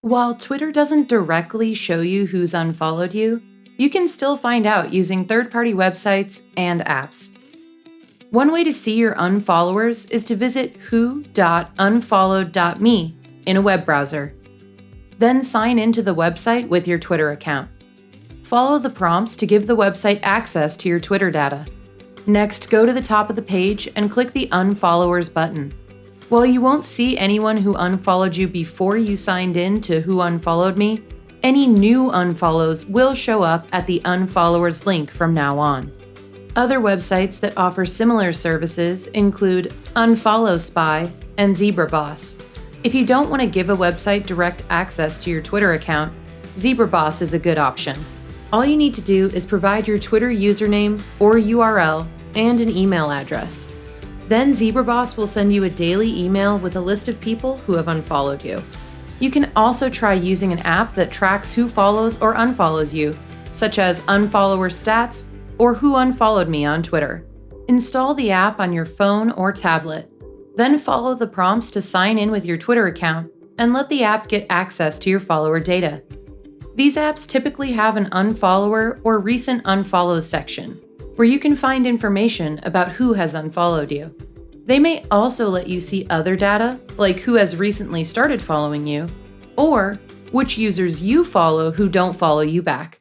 While Twitter doesn't directly show you who's unfollowed you, you can still find out using third-party websites and apps. One way to see your unfollowers is to visit who.unfollowed.me in a web browser. Then sign into the website with your Twitter account. Follow the prompts to give the website access to your Twitter data. Next, go to the top of the page and click the Unfollowers button. While you won't see anyone who unfollowed you before you signed in to Who Unfollowed Me, any new unfollows will show up at the Unfollowers link from now on. Other websites that offer similar services include Unfollow Spy and ZebraBoss. If you don't want to give a website direct access to your Twitter account, ZebraBoss is a good option. All you need to do is provide your Twitter username or URL and an email address. Then ZebraBoss will send you a daily email with a list of people who have unfollowed you. You can also try using an app that tracks who follows or unfollows you, such as Unfollower Stats or Who Unfollowed Me on Twitter. Install the app on your phone or tablet. Then follow the prompts to sign in with your Twitter account and let the app get access to your follower data. These apps typically have an unfollower or recent unfollows section, where you can find information about who has unfollowed you. They may also let you see other data, like who has recently started following you, or which users you follow who don't follow you back.